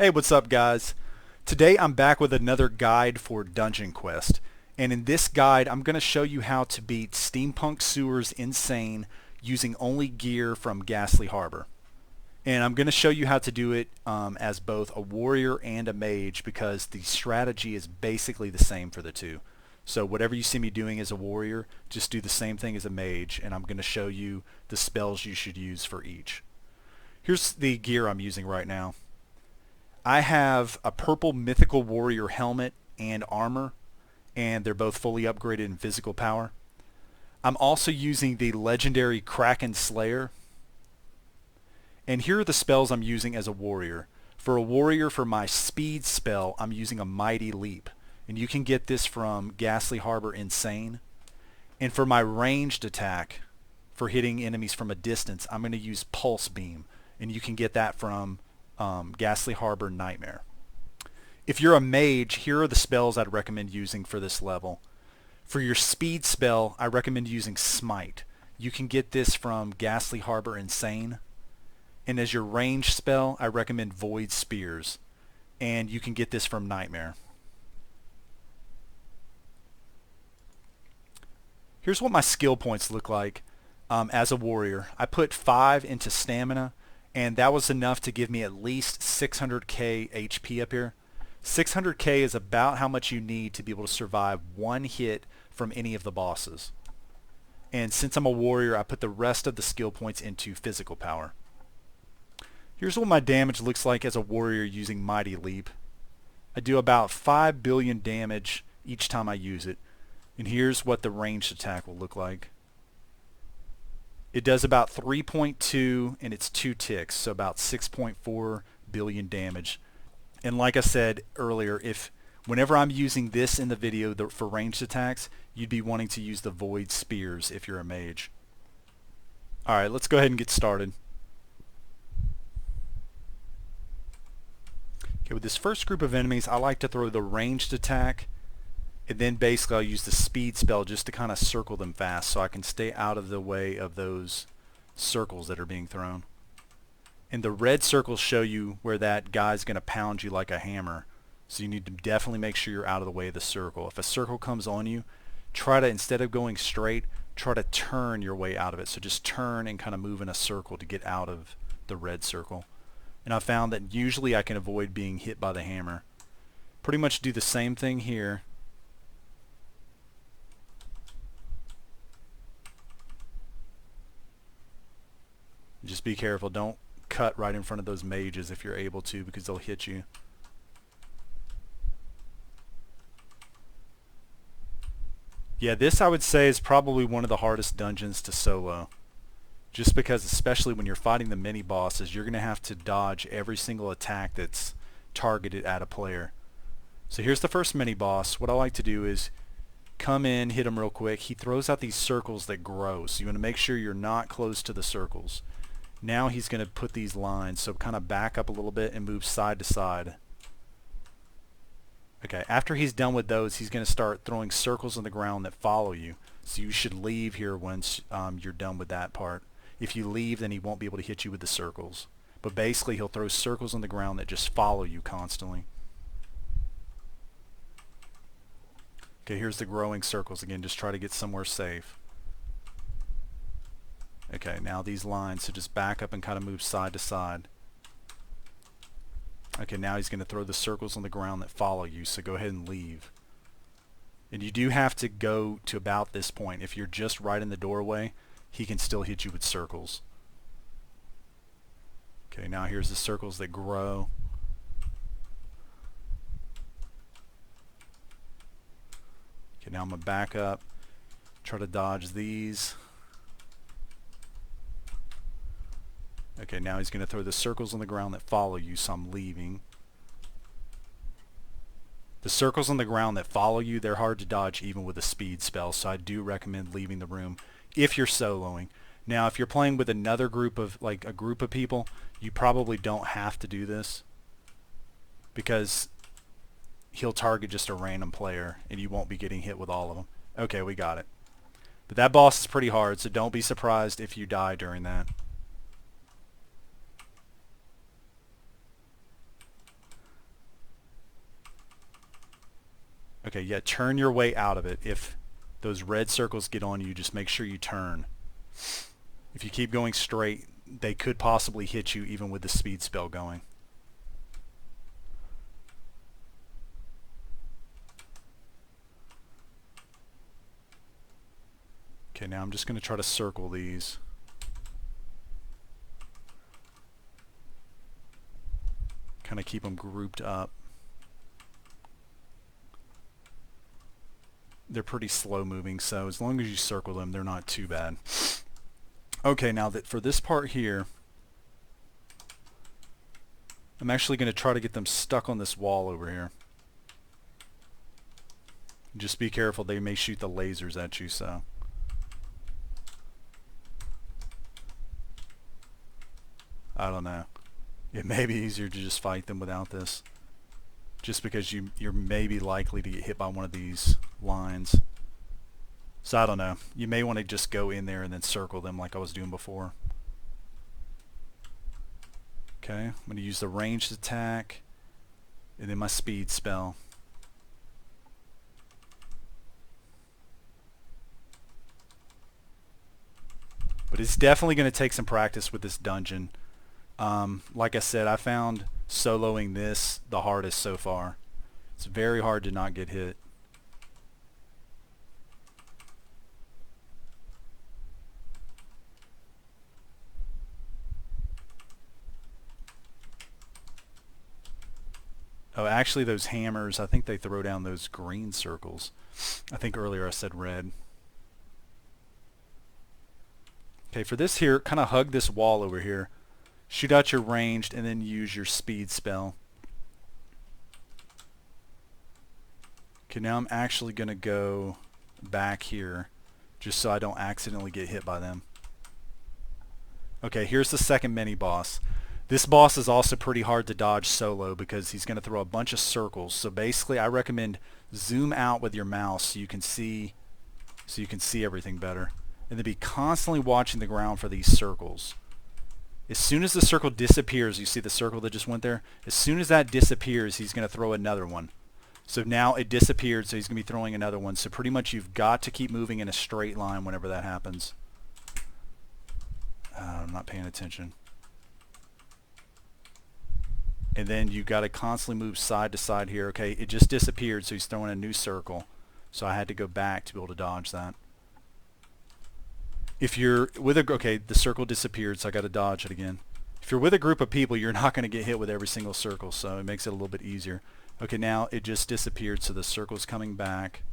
Hey, what's up guys? Today I'm back with another guide for Dungeon Quest. And in this guide I'm going to show you how to beat Steampunk Sewers Insane using only gear from Ghastly Harbor. And I'm going to show you how to do it as both a warrior and a mage because the strategy is basically the same for the two. So whatever you see me doing as a warrior, just do the same thing as a mage, and I'm going to show you the spells you should use for each. Here's the gear I'm using right now. I have a purple mythical warrior helmet and armor, and they're both fully upgraded in physical power. I'm also using the legendary Kraken Slayer. And here are the spells I'm using as a warrior. For a warrior, for my speed spell, I'm using a Mighty Leap. And you can get this from Ghastly Harbor Insane. And for my ranged attack, for hitting enemies from a distance, I'm going to use Pulse Beam. And you can get that from Ghastly Harbor Nightmare. If you're a mage, here are the spells I'd recommend using for this level. For your speed spell, I recommend using Smite. You can get this from Ghastly Harbor Insane. And as your range spell, I recommend Void Spears. And you can get this from Nightmare. Here's what my skill points look like as a warrior. I put 5 into stamina, and that was enough to give me at least 600k HP up here. 600k is about how much you need to be able to survive one hit from any of the bosses. And since I'm a warrior, I put the rest of the skill points into physical power. Here's what my damage looks like as a warrior using Mighty Leap. I do about 5 billion damage each time I use it. And here's what the ranged attack will look like. It does about 3.2 and it's 2 ticks, so about 6.4 billion damage. And like I said earlier, whenever I'm using this in the video for ranged attacks, you'd be wanting to use the Void Spears if you're a mage. Alright, let's go ahead and get started. Okay, with this first group of enemies, I like to throw the ranged attack, and then basically I'll use the speed spell just to kind of circle them fast so I can stay out of the way of those circles that are being thrown. And the red circles show you where that guy's going to pound you like a hammer. So you need to definitely make sure you're out of the way of the circle. If a circle comes on you, try to, instead of going straight, try to turn your way out of it. So just turn and kind of move in a circle to get out of the red circle. And I found that usually I can avoid being hit by the hammer. Pretty much do the same thing here. Just be careful. Don't cut right in front of those mages if you're able to, because they'll hit you. Yeah, this I would say is probably one of the hardest dungeons to solo. Just because, especially when you're fighting the mini bosses, you're going to have to dodge every single attack that's targeted at a player. So here's the first mini boss. What I like to do is come in, hit him real quick. He throws out these circles that grow, so you want to make sure you're not close to the circles. Now he's going to put these lines, so kind of back up a little bit and move side to side. Okay, after he's done with those, he's going to start throwing circles on the ground that follow you. So you should leave here once you're done with that part. If you leave, then he won't be able to hit you with the circles. But basically, he'll throw circles on the ground that just follow you constantly. Okay, here's the growing circles again. Just try to get somewhere safe. Okay, now these lines, so just back up and kind of move side to side. Okay, now he's going to throw the circles on the ground that follow you, so go ahead and leave. And you do have to go to about this point. If you're just right in the doorway, he can still hit you with circles. Okay, now here's the circles that grow. Okay, now I'm going to back up, try to dodge these. Okay, now he's going to throw the circles on the ground that follow you, so I'm leaving. The circles on the ground that follow you, they're hard to dodge even with a speed spell, so I do recommend leaving the room if you're soloing. Now, if you're playing with another group of, like a group of people, you probably don't have to do this because he'll target just a random player and you won't be getting hit with all of them. Okay, we got it. But that boss is pretty hard, so don't be surprised if you die during that. Okay, yeah, turn your way out of it. If those red circles get on you, just make sure you turn. If you keep going straight, they could possibly hit you even with the speed spell going. Okay, now I'm just going to try to circle these. Kind of keep them grouped up. They're pretty slow moving, so as long as you circle them, they're not too bad. Okay, now that for this part here, I'm actually going to try to get them stuck on this wall over here. Just be careful, they may shoot the lasers at you, so. I don't know. It may be easier to just fight them without this. Just because you're maybe likely to get hit by one of these lines. So I don't know. You may want to just go in there and then circle them like I was doing before. Okay, I'm going to use the ranged attack and then my speed spell. But it's definitely going to take some practice with this dungeon. Like I said, I found soloing this the hardest so far. It's very hard to not get hit. Oh, actually those hammers, I think they throw down those green circles. I think earlier I said red. Okay, for this here, kind of hug this wall over here. Shoot out your ranged and then use your speed spell. Okay, now I'm actually going to go back here just so I don't accidentally get hit by them. Okay, here's the second mini boss. This boss is also pretty hard to dodge solo because he's going to throw a bunch of circles. So basically I recommend zoom out with your mouse so you can see everything better. And then be constantly watching the ground for these circles. As soon as the circle disappears, you see the circle that just went there? As soon as that disappears, he's going to throw another one. So now it disappeared, so he's going to be throwing another one. So pretty much you've got to keep moving in a straight line whenever that happens. I'm not paying attention. And then you got to constantly move side to side here. Okay, it just disappeared, so he's throwing a new circle. So I had to go back to be able to dodge that. If you're with a, okay, the circle disappeared, so I got to dodge it again. If you're with a group of people, you're not going to get hit with every single circle, so it makes it a little bit easier. Okay, now it just disappeared, so the circle's coming back.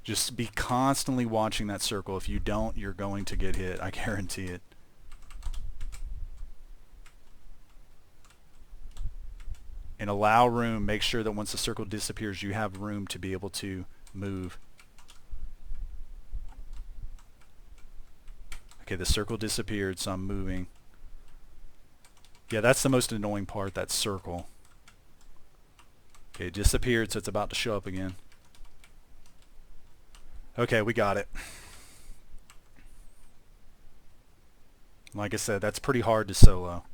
Just be constantly watching that circle. If you don't, you're going to get hit. I guarantee it. And allow room. Make sure that once the circle disappears, you have room to be able to move. Okay, the circle disappeared, so I'm moving. Yeah, that's the most annoying part, that circle. Okay, it disappeared, so it's about to show up again. Okay, we got it. Like I said, that's pretty hard to solo.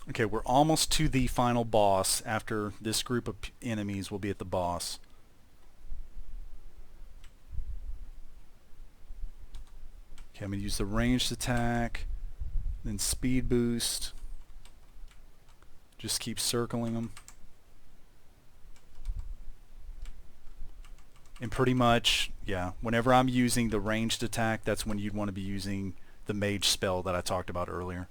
Okay, we're almost to the final boss. After this group of enemies, we'll be at the boss. Okay, I'm going to use the ranged attack, then speed boost. Just keep circling them. And pretty much, yeah, whenever I'm using the ranged attack, that's when you'd want to be using the mage spell that I talked about earlier.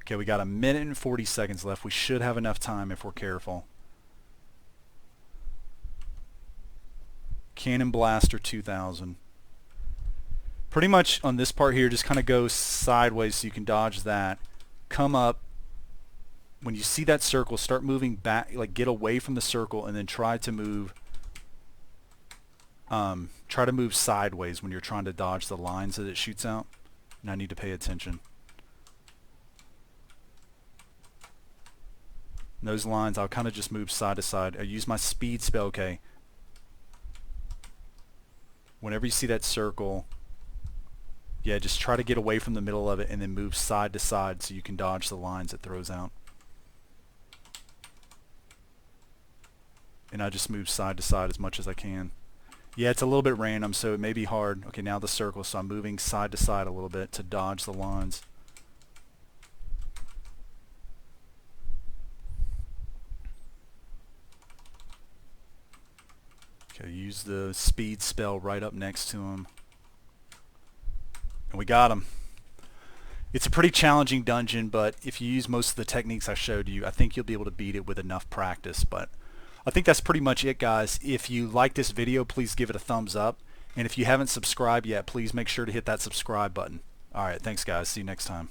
Okay, we got 1 minute and 40 seconds left. We should have enough time if we're careful. Cannon Blaster 2000. Pretty much on this part here, just kind of go sideways so you can dodge that. Come up. When you see that circle, start moving back, like get away from the circle, and then try to move sideways when you're trying to dodge the lines that it shoots out. And I need to pay attention. And those lines, I'll kind of just move side to side. I use my speed spell, okay. Whenever you see that circle, Yeah, just try to get away from the middle of it and then move side to side so you can dodge the lines it throws out. And I just move side to side as much as I can. Yeah, it's a little bit random, so it may be hard. Okay, now the circle, so I'm moving side to side a little bit to dodge the lines. Okay, use the speed spell right up next to him. And we got him. It's a pretty challenging dungeon, but if you use most of the techniques I showed you, I think you'll be able to beat it with enough practice. But I think that's pretty much it, guys. If you like this video, please give it a thumbs up. And if you haven't subscribed yet, please make sure to hit that subscribe button. Alright, thanks guys. See you next time.